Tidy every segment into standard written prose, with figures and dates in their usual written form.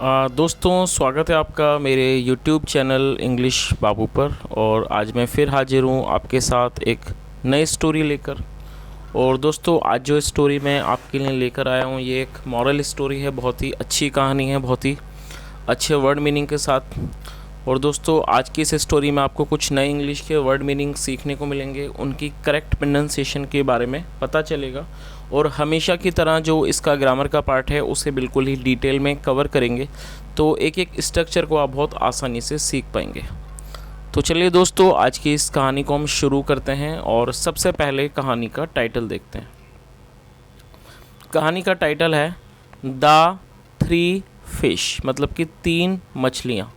दोस्तों, स्वागत है आपका मेरे YouTube चैनल इंग्लिश बाबू पर। और आज मैं फिर हाजिर हूँ आपके साथ एक नई स्टोरी लेकर। और दोस्तों, आज जो स्टोरी मैं आपके लिए लेकर आया हूँ ये एक मॉरल स्टोरी है। बहुत ही अच्छी कहानी है, बहुत ही अच्छे वर्ड मीनिंग के साथ। और दोस्तों, आज की इस स्टोरी में आपको कुछ नए इंग्लिश के वर्ड मीनिंग सीखने को मिलेंगे, उनकी करेक्ट प्रोनाउंसिएशन के बारे में पता चलेगा। और हमेशा की तरह जो इसका ग्रामर का पार्ट है उसे बिल्कुल ही डिटेल में कवर करेंगे, तो एक एक स्ट्रक्चर को आप बहुत आसानी से सीख पाएंगे। तो चलिए दोस्तों, आज की इस कहानी को हम शुरू करते हैं। और सबसे पहले कहानी का टाइटल देखते हैं। कहानी का टाइटल है द 3 फिश, मतलब कि 3 मछलियाँ।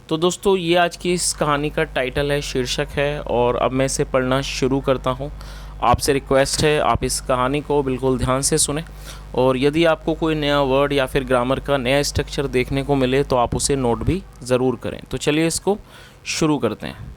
तो दोस्तों, ये आज की इस कहानी का टाइटल है, शीर्षक है। और अब मैं इसे पढ़ना शुरू करता हूँ। आपसे रिक्वेस्ट है आप इस कहानी को बिल्कुल ध्यान से सुने। और यदि आपको कोई नया वर्ड या फिर ग्रामर का नया स्ट्रक्चर देखने को मिले तो आप उसे नोट भी ज़रूर करें। तो चलिए इसको शुरू करते हैं।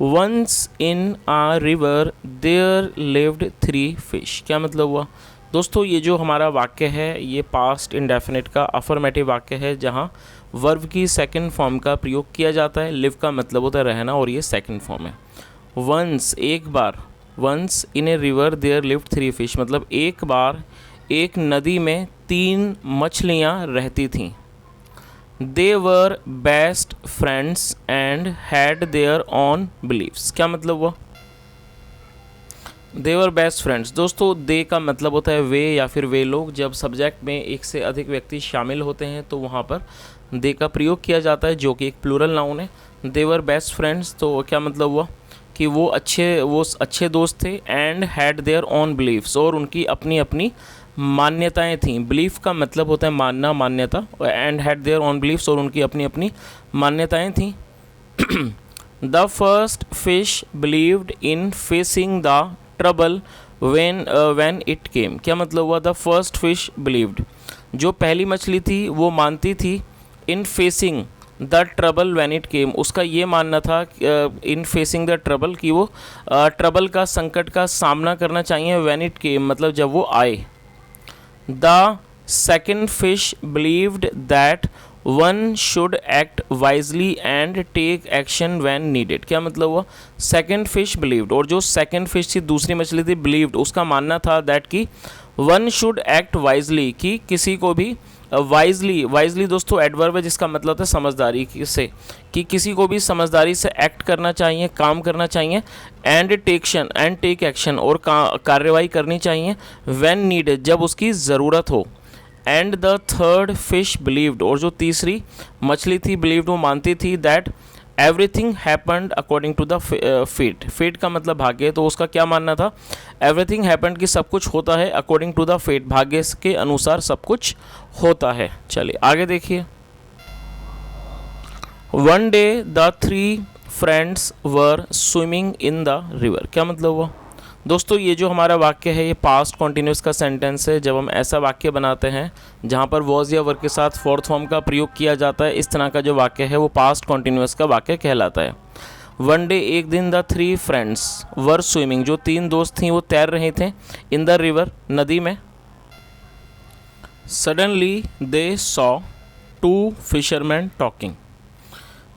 Once in a river there lived 3 fish. क्या मतलब हुआ दोस्तों? ये जो हमारा वाक्य है ये पास्ट इंडेफिनिट का अफर्मेटिव वाक्य है, जहाँ वर्ब की सेकंड फॉर्म का प्रयोग किया जाता है। लिव का मतलब होता है रहना, और ये सेकंड फॉर्म है। वंस एक बार, once in a river there lived 3 fish, मतलब एक बार एक नदी में 3 मछलियाँ रहती थीं। They were best friends and had their own beliefs. क्या मतलब हुआ? They were best friends. दोस्तों, दे का मतलब होता है वे या फिर वे लोग। जब सब्जेक्ट में एक से अधिक व्यक्ति शामिल होते हैं तो वहाँ पर दे का प्रयोग किया जाता है, जो कि एक प्लूरल नाउन है। दे वर बेस्ट फ्रेंड्स, तो क्या मतलब हुआ कि वो अच्छे दोस्त थे। And had their own beliefs, और उनकी अपनी अपनी मान्यताएं थीं। बिलीफ का मतलब होता है मानना, मान्यता। And had their own beliefs, और उनकी अपनी अपनी मान्यताएं थीं। The first fish believed in facing the trouble when it came. क्या मतलब हुआ? द फर्स्ट फिश बिलीव्ड, जो पहली मछली थी वो मानती थी in facing the trouble when it came. उसका ये मानना था इन फेसिंग द ट्रबल, कि वो ट्रबल का, संकट का सामना करना चाहिए। व्हेन इट केम मतलब जब वो आए। The second fish believed that one should act wisely and take action when needed. क्या मतलब हुआ? सेकेंड फिश बिलीव्ड, और जो सेकेंड फिश थी, दूसरी मछली थी, बिलीव्ड, उसका मानना था दैट कि वन शुड एक्ट वाइजली, कि किसी को भी वाइजली दोस्तों एडवर्ब है, जिसका मतलब होता है समझदारी से, कि किसी को भी समझदारी से एक्ट करना चाहिए, काम करना चाहिए। एंड टेक एक्शन, और कार्रवाई करनी चाहिए। व्हेन नीडेड, जब उसकी ज़रूरत हो। And the third fish believed, और जो तीसरी मछली थी बिलीव्ड, वो मानती थी that everything happened according to the fate. Fate का मतलब भाग्य, तो उसका क्या मानना था? एवरीथिंग हैपेंड, कि सब कुछ होता है अकॉर्डिंग टू द फेट, भाग्य के अनुसार सब कुछ होता है। चलिए आगे देखिए। One day the 3 friends were swimming in the river. क्या मतलब हुआ दोस्तों? ये जो हमारा वाक्य है ये पास्ट कॉन्टिन्यूस का सेंटेंस है। जब हम ऐसा वाक्य बनाते हैं जहाँ पर वॉज या वर्ब के साथ फोर्थ फॉर्म का प्रयोग किया जाता है, इस तरह का जो वाक्य है वो पास्ट कॉन्टिन्यूस का वाक्य कहलाता है। वन डे एक दिन, द 3 फ्रेंड्स वर स्विमिंग, जो 3 दोस्त थीं वो तैर रहे थे, इन द रिवर, नदी में। Suddenly they saw 2 fisherman talking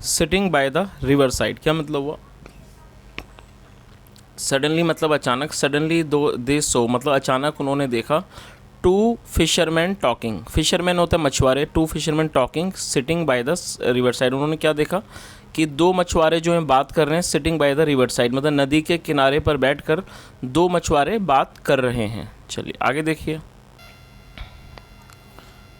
sitting by the river side. क्या मतलब हुआ? सडनली मतलब अचानक, सडनली दे सो मतलब अचानक उन्होंने देखा 2 फिशरमैन टॉकिंग। फिशरमैन होता है मछुआरे। 2 fisherman talking sitting by the river side. उन्होंने क्या देखा कि 2 मछुआरे जो हैं बात कर रहे हैं, sitting by the river side, मतलब नदी के किनारे पर बैठकर 2 मछुआरे बात कर रहे हैं। चलिए आगे देखिए।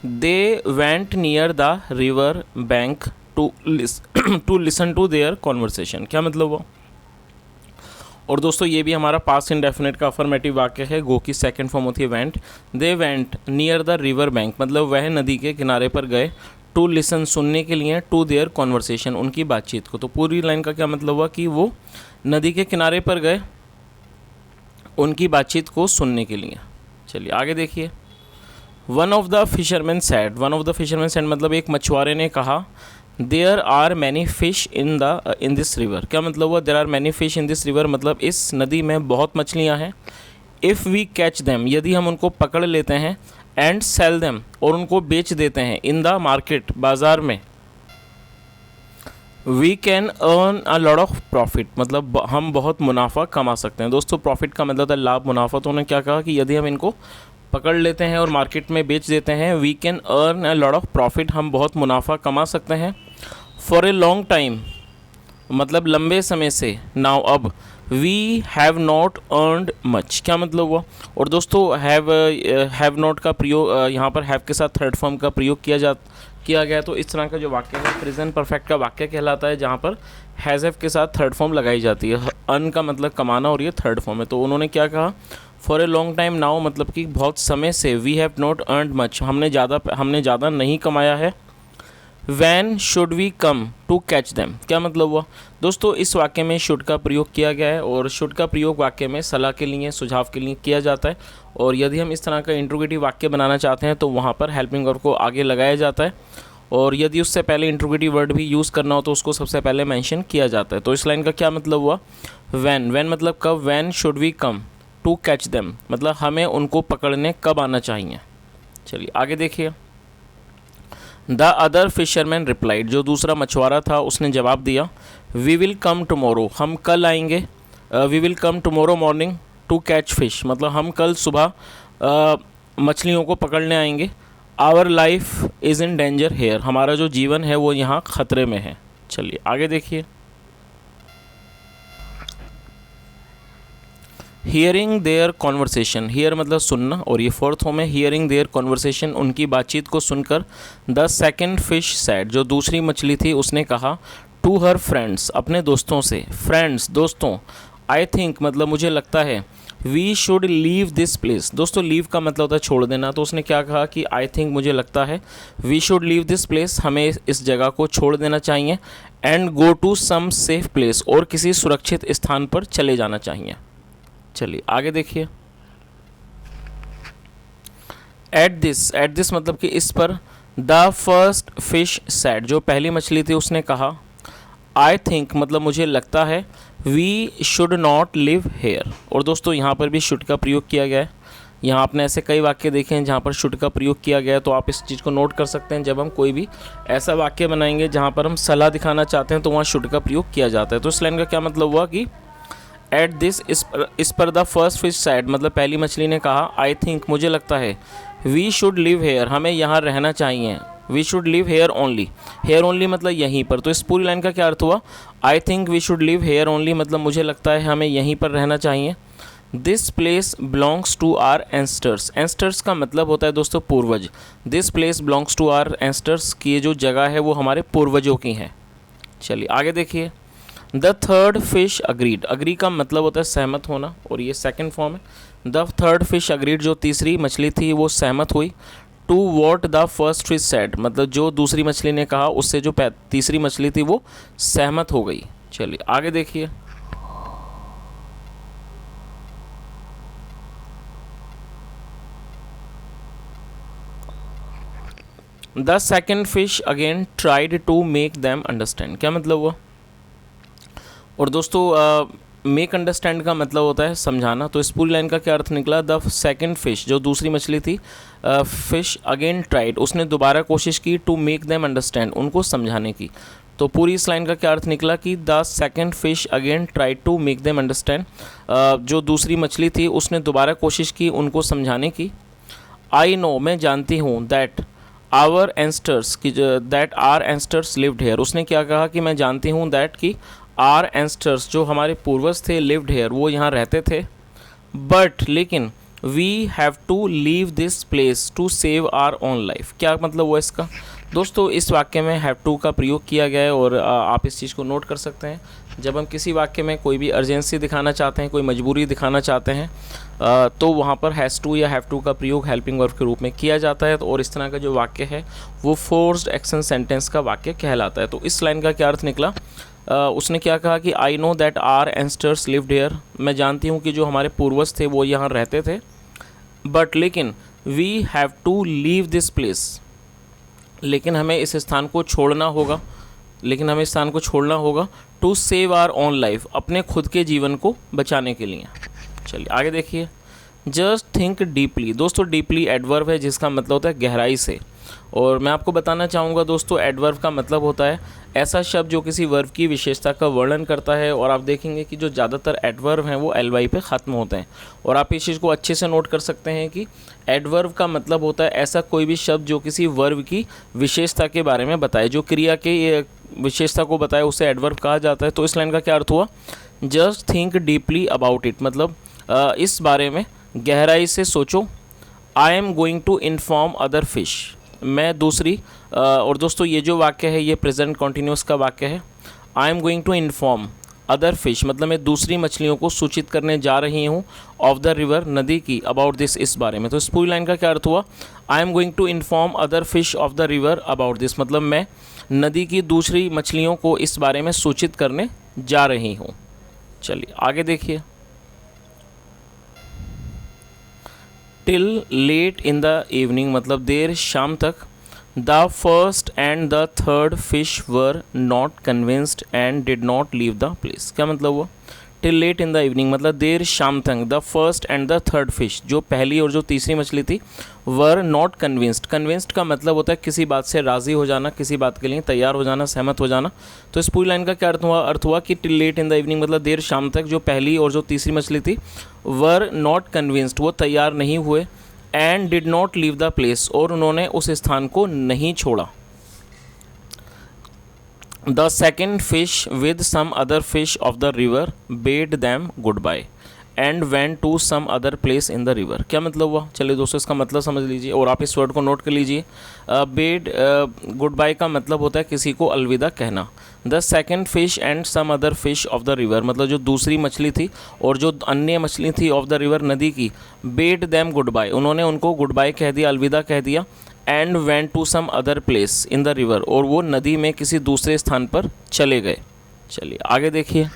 They went near the river bank to listen to their conversation. क्या मतलब हुआ? और दोस्तों, ये भी हमारा पास्ट इंडेफिनिट का अफर्मेटिव वाक्य है। गो की सेकंड फॉर्म होती है went. They went near the river bank, मतलब वह नदी के किनारे पर गए। टू लिसन सुनने के लिए, टू देयर कॉन्वर्सेशन उनकी बातचीत को। तो पूरी लाइन का क्या मतलब हुआ कि वो नदी के किनारे पर गए उनकी बातचीत को सुनने के लिए। चलिए आगे देखिए। One of the fisherman said, one of the fisherman said मतलब एक मछुआरे ने कहा, there are many fish in this river. क्या मतलब हुआ? There are many fish in this river, मतलब इस नदी में बहुत मछलियाँ हैं। इफ़ वी कैच दैम, यदि हम उनको पकड़ लेते हैं, एंड सेल देम, और उनको बेच देते हैं, इन द मार्केट, बाज़ार में, we can earn a lot of profit, मतलब हम बहुत मुनाफा कमा सकते हैं। दोस्तों प्रॉफिट का मतलब है लाभ, मुनाफा। तो उन्होंने क्या कहा कि यदि हम इनको पकड़ लेते हैं और मार्केट में बेच देते हैं, we can earn a lot of profit, हम बहुत मुनाफा कमा सकते हैं। फॉर ए लॉन्ग टाइम, मतलब लंबे समय से, नाउ अब, we have not earned much, क्या मतलब हुआ। और दोस्तों हैव नॉट का प्रयोग यहाँ पर हैव के साथ थर्ड फॉर्म का प्रयोग किया गया। तो इस तरह का जो वाक्य है प्रेजेंट परफेक्ट का वाक्य कहलाता है, जहाँ पर हैज़ हैव के साथ थर्ड फॉर्म लगाई जाती है। अर्न का मतलब कमाना, और ये थर्ड फॉर्म है। तो उन्होंने क्या कहा, for a long time now, मतलब कि बहुत समय से, we have not earned much, हमने ज़्यादा नहीं कमाया है। When should we come to catch them, क्या मतलब हुआ। दोस्तों इस वाक्य में शुड का प्रयोग किया गया है, और शुड का प्रयोग वाक्य में सलाह के लिए, सुझाव के लिए किया जाता है। और यदि हम इस तरह का इंट्रोगेटिव वाक्य बनाना चाहते हैं तो वहाँ पर हेल्पिंग वर्ब को आगे लगाया जाता है, और यदि उससे पहले इंट्रोगेटिव वर्ड भी यूज़ करना हो तो उसको सबसे पहले मेंशन किया जाता है। तो इस लाइन का क्या मतलब हुआ, वैन मतलब कब, when should we come to catch them, मतलब हमें उनको पकड़ने कब आना चाहिए। चलिए आगे देखिए। द अदर फिशरमैन रिप्लाइड, जो दूसरा मछुआरा था उसने जवाब दिया, वी विल कम टमोरो, हम कल आएंगे। We will come tomorrow morning to catch fish, मतलब हम कल सुबह मछलियों को पकड़ने आएंगे। Our life is in danger here, हमारा जो जीवन है वो यहाँ खतरे में है। चलिए आगे देखिए। हियरिंग देयर कॉन्वर्सेशन, हियर मतलब सुनना, और ये फोर्थ फॉर्म है। हियरिंग देयर कॉन्वर्सेशन, उनकी बातचीत को सुनकर, द सेकेंड फिश सैड, जो दूसरी मछली थी उसने कहा, टू हर फ्रेंड्स, अपने दोस्तों से, फ्रेंड्स दोस्तों, आई थिंक मतलब मुझे लगता है, we should leave this place, दोस्तों लीव का मतलब होता है छोड़ देना। तो उसने क्या कहा कि आई थिंक मुझे लगता है, we should leave this place, हमें इस जगह को छोड़ देना चाहिए, and go to some safe place, और किसी सुरक्षित स्थान पर चले जाना चाहिए। चलिए आगे देखिए। एट दिस मतलब कि इस पर, द फर्स्ट फिश सैड, जो पहली मछली थी उसने कहा, आई थिंक मतलब मुझे लगता है, we should not live here, और दोस्तों यहाँ पर भी शुड का प्रयोग किया गया है। यहाँ आपने ऐसे कई वाक्य देखे हैं जहाँ पर शुड का प्रयोग किया गया है, तो आप इस चीज़ को नोट कर सकते हैं। जब हम कोई भी ऐसा वाक्य बनाएंगे जहाँ पर हम सलाह दिखाना चाहते हैं तो वहाँ शुड का प्रयोग किया जाता है। तो इस लाइन का क्या मतलब हुआ कि एट दिस, इस पर द फर्स्ट फिश सैड, मतलब पहली मछली ने कहा, आई थिंक मुझे लगता है, वी शुड लिव हेयर, हमें यहाँ रहना चाहिए, we should live here only मतलब यहीं पर। तो इस पूरी लाइन का क्या अर्थ हुआ, I think we should live here only मतलब मुझे लगता है हमें यहीं पर रहना चाहिए। This place belongs to our ancestors, ancestors का मतलब होता है दोस्तों पूर्वज। This place belongs to our ancestors, की ये जो जगह है वो हमारे पूर्वजों की है। चलिए आगे देखिए। The third fish agreed, agree का मतलब होता है सहमत होना, और ये सेकंड फॉर्म है। द थर्ड फिश अग्रीड, जो तीसरी मछली थी वो सहमत हुई। To what the first fish said, मतलब जो दूसरी मछली ने कहा उससे जो तीसरी मछली थी वो सहमत हो गई। चलिए आगे देखिए। The second fish again tried to make them understand, क्या मतलब हुआ। और दोस्तों मेक अंडरस्टैंड का मतलब होता है समझाना। तो इस पूरी लाइन का क्या अर्थ निकला, द सेकंड फिश, जो दूसरी मछली थी, फिश अगेन ट्राइड, उसने दोबारा कोशिश की, टू मेक देम अंडरस्टैंड, उनको समझाने की। तो पूरी इस लाइन का क्या अर्थ निकला कि the second fish again tried to make them understand, जो दूसरी मछली थी उसने दोबारा कोशिश की उनको समझाने की। आई नो, मैं जानती हूँ, दैट आवर एंस्टर्स की, that our ancestors lived hair, उसने क्या कहा कि मैं जानती हूँ, दैट की आर एंस्टर्स, जो हमारे पूर्वज थे, लिव्ड हेयर, वो यहाँ रहते थे। बट लेकिन, we have to leave this place to save our own life, क्या मतलब हुआ इसका। दोस्तों इस वाक्य में हैव टू का प्रयोग किया गया है, और आप इस चीज़ को नोट कर सकते हैं। जब हम किसी वाक्य में कोई भी अर्जेंसी दिखाना चाहते हैं, कोई मजबूरी दिखाना चाहते हैं, तो वहाँ पर हैज़ टू या हैव टू का प्रयोग हेल्पिंग वर्ब के रूप में किया जाता है। और इस तरह का जो वाक्य है वो फोर्स्ड एक्शन सेंटेंस का वाक्य कहलाता है। तो इस लाइन का क्या अर्थ निकला, उसने क्या कहा कि I know that our ancestors lived here, मैं जानती हूँ कि जो हमारे पूर्वज थे वो यहाँ रहते थे। बट लेकिन, we have to leave this place, लेकिन हमें इस स्थान को छोड़ना होगा, to save our own life, अपने खुद के जीवन को बचाने के लिए। चलिए आगे देखिए। जस्ट थिंक डीपली, दोस्तों डीपली एडवर्ब है जिसका मतलब होता है गहराई से। और मैं आपको बताना चाहूँगा दोस्तों, एडवर्ब का मतलब होता है ऐसा शब्द जो किसी वर्ब की विशेषता का वर्णन करता है। और आप देखेंगे कि जो ज़्यादातर एडवर्ब हैं वो ly पे ख़त्म होते हैं। और आप इस चीज़ को अच्छे से नोट कर सकते हैं कि एडवर्ब का मतलब होता है ऐसा कोई भी शब्द जो किसी वर्ब की विशेषता के बारे में बताए, जो क्रिया के विशेषता को बताए, उसे एडवर्ब कहा जाता है। तो इस लाइन का क्या अर्थ हुआ? Just think deeply about it, मतलब इस बारे में गहराई से सोचो। I am going to inform other fish, मैं दूसरी और दोस्तों ये जो वाक्य है ये प्रेजेंट कॉन्टिन्यूस का वाक्य है। I am going to inform other fish, मतलब मैं दूसरी मछलियों को सूचित करने जा रही हूँ ऑफ द रिवर, नदी की, अबाउट दिस, इस बारे में। तो इस पूरी लाइन का क्या अर्थ हुआ? I am going to inform other fish of the river about this, मतलब मैं नदी की दूसरी मछलियों को इस बारे में सूचित करने जा रही हूँ। चलिए आगे देखिए। Till late in the evening, मतलब देर शाम तक। The first and the third fish were not convinced and did not leave the place, क्या मतलब हुआ? Till late in the evening मतलब देर शाम तक। The first and the third fish, जो पहली और जो तीसरी मछली थी, वर नॉट कन्विंस्ड। कन्विंस्ड का मतलब होता है किसी बात से राज़ी हो जाना, किसी बात के लिए तैयार हो जाना, सहमत हो जाना। तो इस पूरी लाइन का क्या अर्थ हुआ कि till late in the evening मतलब देर शाम तक जो पहली और जो तीसरी मछली थी, वर नॉट कन्विंस्ड, वो तैयार नहीं हुए, and did not leave the place, और उन्होंने उस स्थान को नहीं छोड़ा। The second fish with some other fish of the river bade them goodbye and went to some other place in the river, क्या मतलब हुआ? चलिए दोस्तों इसका मतलब समझ लीजिए और आप इस वर्ड को नोट कर लीजिए। बेड गुड बाय का मतलब होता है किसी को अलविदा कहना। The second fish and some other fish of the river, मतलब जो दूसरी मछली थी और जो अन्य मछली थी ऑफ द रिवर, नदी की, बेड दैम गुड बाय, उन्होंने उनको गुड बाय कह दिया, अलविदा कह दिया। And went to some other place in the river, और वो नदी में किसी दूसरे स्थान पर चले गए। चलिए आगे देखिए।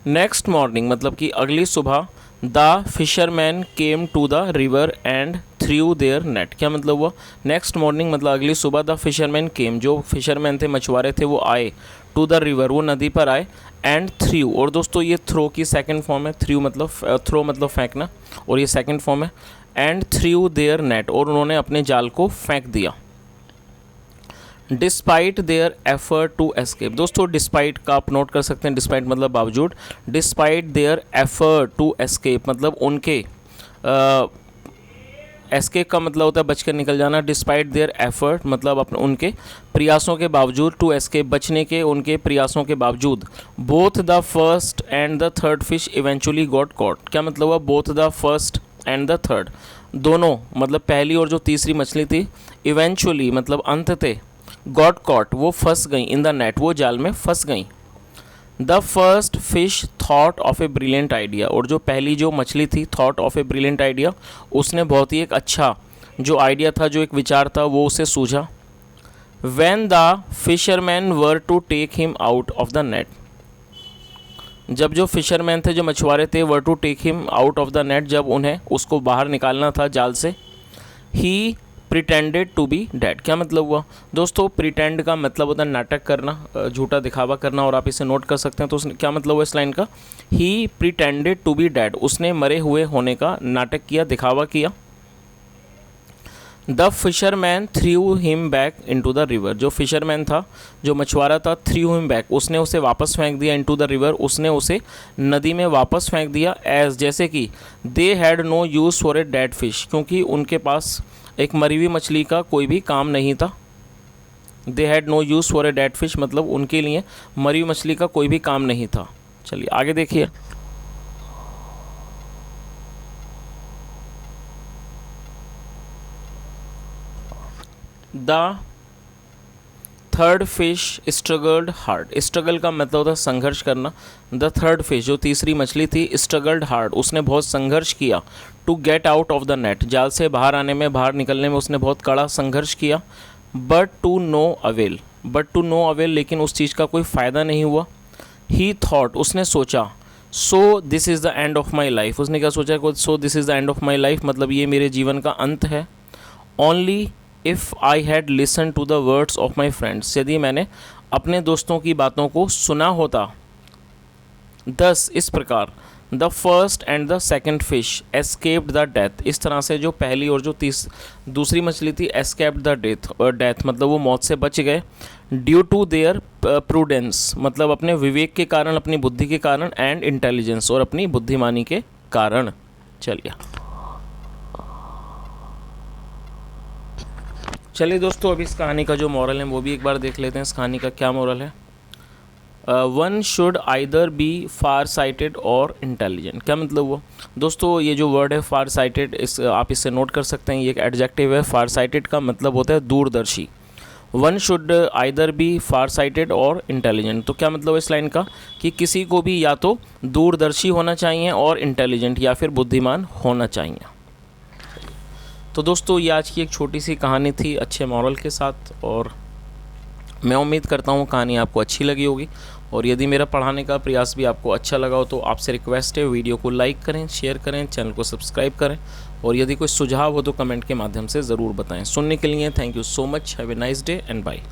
नेक्स्ट मॉर्निंग मतलब कि अगली सुबह, the fisherman came to the river and threw their net, क्या मतलब हुआ? नेक्स्ट मॉर्निंग मतलब अगली सुबह, द फिशरमैन केम, जो फिशरमैन थे, मछुआरे थे, वो आए, टू द रिवर, वो नदी पर आए, एंड थ्रू, और दोस्तों ये थ्रो की सेकंड फॉर्म है, थ्रू मतलब थ्रो मतलब फेंकना, और ये सेकंड फॉर्म है, एंड थ्रू देयर नेट, और उन्होंने अपने जाल को फेंक दिया। Despite their effort to escape, दोस्तों डिस्पाइट का आप नोट कर सकते हैं, डिस्पाइट मतलब बावजूद, despite their effort to escape मतलब उनके, एस्केप का मतलब होता है बचकर निकल जाना। डिस्पाइट देयर एफर्ट मतलब अपने उनके प्रयासों के बावजूद, टू एस्केप बचने के उनके प्रयासों के बावजूद, both the first and the third fish eventually got caught, क्या मतलब हुआ? Both the first and the third, दोनों मतलब पहली और जो तीसरी मछली थी, इवेंचुअली मतलब अंततः, गॉट कॉट वो फंस गई, इन द नेट वो जाल में फंस गई। The first fish thought of a brilliant idea, और जो पहली जो मछली थी, thought of a brilliant idea, उसने बहुत ही एक अच्छा जो आइडिया था, जो एक विचार था, वो उसे सूझा। When the fisherman were to take him out of the net, जब जो फिशरमैन थे, जो मछुआरे थे, were to take him out of the net, जब उन्हें उसको बाहर निकालना था जाल से, he pretended to be dead, क्या मतलब हुआ? दोस्तों प्रिटेंड का मतलब होता है नाटक करना, झूठा दिखावा करना, और आप इसे नोट कर सकते हैं। तो उसने क्या मतलब हुआ इस लाइन का? ही प्रिटेंडेड टू बी डेड, उसने मरे हुए होने का नाटक किया, दिखावा किया। The fisherman through him back into the river, जो फिशरमैन था, जो मछुआरा था, थ्रू हिम बैक, उसने उसे वापस फेंक दिया, इनटू द रिवर, उसने उसे नदी में वापस फेंक दिया। एज जैसे कि they had no use for a dead fish, क्योंकि उनके पास एक मरी हुई मछली का कोई भी काम नहीं था। They had no use for a dead fish मतलब उनके लिए मरी हुई मछली का कोई भी काम नहीं था। चलिए आगे देखिए। The third fish struggled hard, struggle का मतलब होता है संघर्ष करना। द थर्ड फिश जो तीसरी मछली थी, स्ट्रगल्ड हार्ड उसने बहुत संघर्ष किया, to get out of the net जाल से बाहर आने में, बाहर निकलने में उसने बहुत कड़ा संघर्ष किया। But to no avail, but to no avail लेकिन उस चीज़ का कोई फ़ायदा नहीं हुआ। ही थॉट उसने सोचा, so this is the end of my life, उसने क्या सोचा? So this is the end of my life मतलब ये मेरे जीवन का अंत है। Only if I had listen to the words of my friends, यदि मैंने अपने दोस्तों की बातों को सुना होता। 10 इस प्रकार the first and the second fish escaped the death, इस तरह से जो पहली और जो दूसरी मछली थी एस्केप्ड द डेथ, और डेथ मतलब वो मौत से बच गए। ड्यू टू देयर प्रूडेंस मतलब अपने विवेक के कारण, अपनी बुद्धि के कारण, एंड इंटेलिजेंस और अपनी बुद्धिमानी के कारण। चलिए दोस्तों, अब इस कहानी का जो मॉरल है वो भी एक बार देख लेते हैं। इस कहानी का क्या मॉरल है। One should either be far sighted और इंटेलिजेंट, क्या मतलब वो दोस्तों, ये जो वर्ड है फार साइटेड, इस आप इससे नोट कर सकते हैं, ये एक एडजेक्टिव है। फार साइटेड का मतलब होता है दूरदर्शी। One should either be far sighted और इंटेलिजेंट, तो क्या मतलब इस लाइन का कि किसी को भी या तो दूरदर्शी होना चाहिए और इंटेलिजेंट या फिर बुद्धिमान होना चाहिए। तो दोस्तों, ये आज की एक छोटी सी कहानी थी अच्छे मॉरल के साथ, और मैं उम्मीद करता हूँ कहानी आपको अच्छी लगी होगी। और यदि मेरा पढ़ाने का प्रयास भी आपको अच्छा लगा हो तो आपसे रिक्वेस्ट है, वीडियो को लाइक करें, शेयर करें, चैनल को सब्सक्राइब करें, और यदि कोई सुझाव हो तो कमेंट के माध्यम से ज़रूर बताएं। सुनने के लिए thank you so much. Have a nice day and bye.